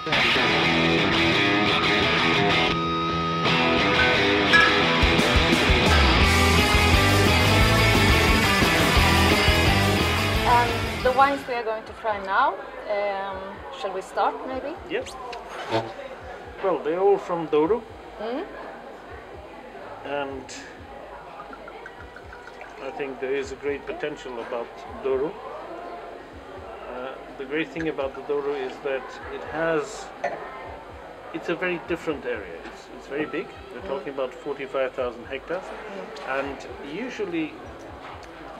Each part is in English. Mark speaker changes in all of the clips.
Speaker 1: The wines we are going to try now, shall we start maybe?
Speaker 2: Yes. Well, they're all from Douro. And I think there is a great potential about Douro. The great thing about the Douro is that it's a very different area. It's very big. We're talking about 45,000 hectares. And usually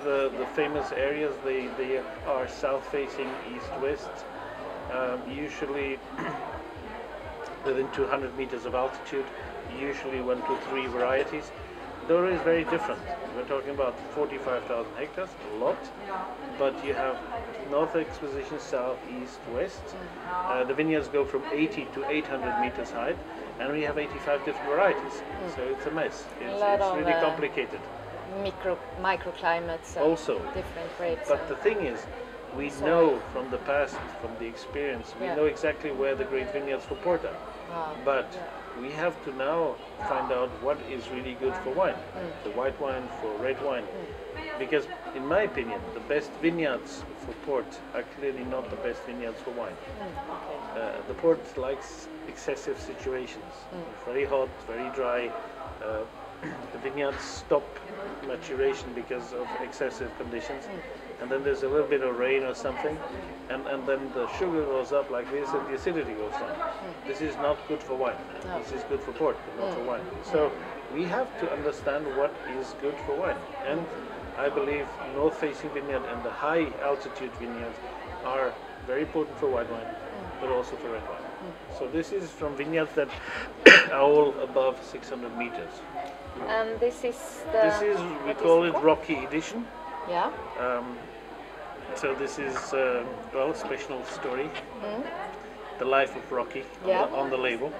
Speaker 2: the famous areas, they are south-facing, east-west, usually within 200 meters of altitude, usually 1 to 3 varieties. Douro is very different. We're talking about 45,000 hectares, a lot, but you have north exposition, south, east, west. The vineyards go from 80 to 800 meters height, and we have 85 different varieties. So it's a mess. It's really complicated.
Speaker 1: Microclimates and
Speaker 2: also
Speaker 1: different grapes.
Speaker 2: But the thing is, we know from the past, from the experience, we know exactly where the great vineyards for port are. But we have to now find out what is really good for wine, the white wine for red wine. Because in my opinion, the best vineyards for port are clearly not the best vineyards for wine. The port likes excessive situations. Very hot, very dry. The vineyards stop maturation because of excessive conditions, and then there's a little bit of rain or something, and then the sugar goes up like this and the acidity goes down. This is not good for wine. This is good for port, but not for wine. So we have to understand what is good for wine, and I believe north-facing vineyard and the high-altitude vineyards are very important for white wine, but also for red wine. So this is from vineyards that are all above 600 meters.
Speaker 1: And this is
Speaker 2: we call it Rocky Edition.
Speaker 1: Yeah.
Speaker 2: So this is, well, a special story. The life of Rocky on the label.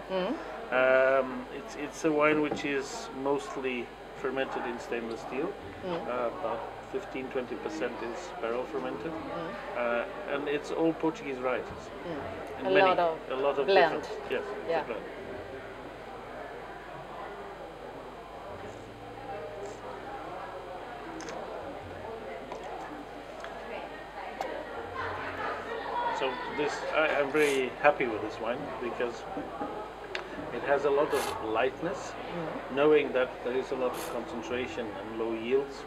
Speaker 2: It's a wine which is mostly fermented in stainless steel. About 15-20% is barrel fermented. And it's all Portuguese varieties.
Speaker 1: A lot of blend.
Speaker 2: Yes,
Speaker 1: yeah.
Speaker 2: blend. So I'm very happy with this wine because it has a lot of lightness, knowing that there is a lot of concentration and low yields,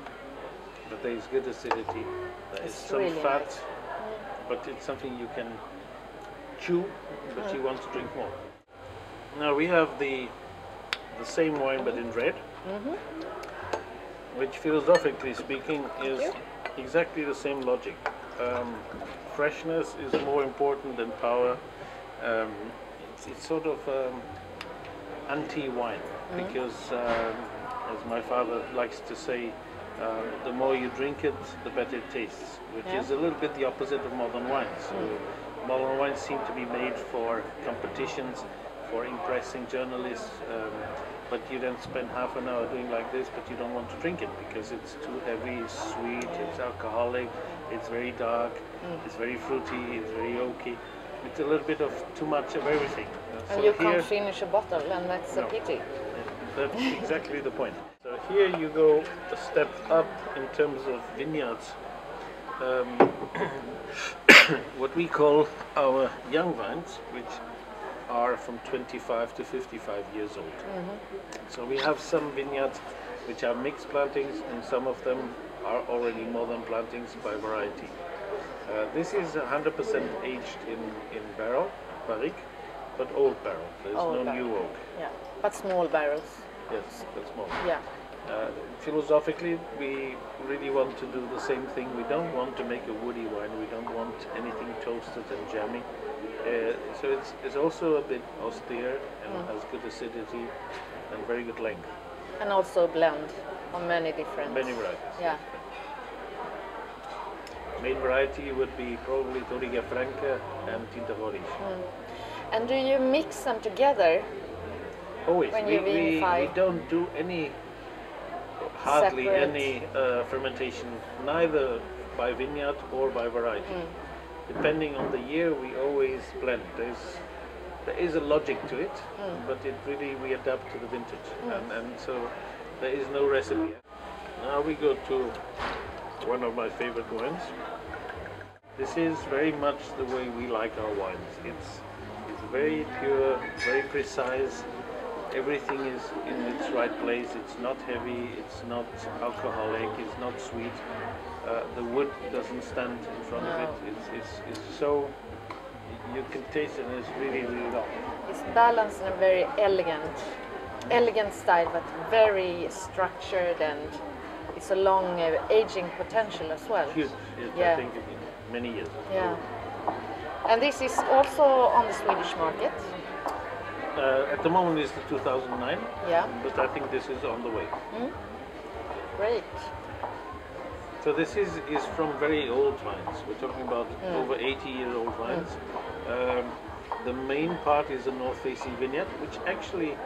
Speaker 2: but there is good acidity, there is some really fat, but it's something you can chew, but you want to drink more. Now we have the same wine but in red, which philosophically speaking is exactly the same logic. Freshness is more important than power. It's sort of anti-wine because, as my father likes to say, the more you drink it, the better it tastes, which is a little bit the opposite of modern wines. So modern wines seem to be made for competitions, for impressing journalists, but you then spend half an hour doing like this, but you don't want to drink it because it's too heavy, it's sweet, it's alcoholic, it's very dark, it's very fruity, it's very oaky. It's a little bit of too much of everything.
Speaker 1: And so you can't finish a bottle, and that's a pity.
Speaker 2: That's exactly the point. So here you go a step up in terms of vineyards. What we call our young vines, which are from 25 to 55 years old. So we have some vineyards which are mixed plantings, and some of them are already modern plantings by variety. This is 100% aged in barrel, barrique, but old barrel. There's no new oak.
Speaker 1: Yeah, but small barrels.
Speaker 2: Yes, but small.
Speaker 1: Yeah.
Speaker 2: Philosophically, we really want to do the same thing. We don't want to make a woody wine. We don't want anything toasted and jammy. So it's also a bit austere and has good acidity and very good length.
Speaker 1: And also a blend of many different.
Speaker 2: Many varieties.
Speaker 1: Yeah.
Speaker 2: Main variety would be probably Touriga Franca and Tinta Roriz.
Speaker 1: And do you mix them together?
Speaker 2: Always.
Speaker 1: When you
Speaker 2: we don't do hardly any fermentation, neither by vineyard or by variety. Depending on the year, we always blend. There's there is a logic to it, but it really we adapt to the vintage, and so there is no recipe. Now we go to one of my favorite wines. This is very much the way we like our wines. It's very pure, very precise. Everything is in its right place. It's not heavy, it's not alcoholic, it's not sweet. The wood doesn't stand in front of it. It's so, you can taste it and it's really, really long.
Speaker 1: It's balanced in a very elegant style, but very structured, and it's a long aging potential as well.
Speaker 2: Huge,
Speaker 1: Yeah.
Speaker 2: I think many years.
Speaker 1: Yeah. And this is also on the Swedish market.
Speaker 2: At the moment it's the 2009,
Speaker 1: Yeah.
Speaker 2: but I think this is on the way.
Speaker 1: Great.
Speaker 2: So this is from very old vines. We're talking about over 80-year-old vines. The main part is a north-facing vineyard, which actually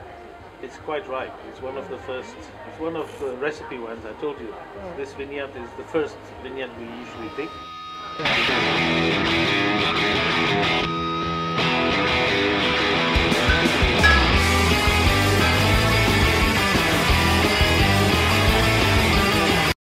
Speaker 2: is quite ripe. It's one of the first, it's one of the recipe wines I told you. This vineyard is the first vineyard we usually pick.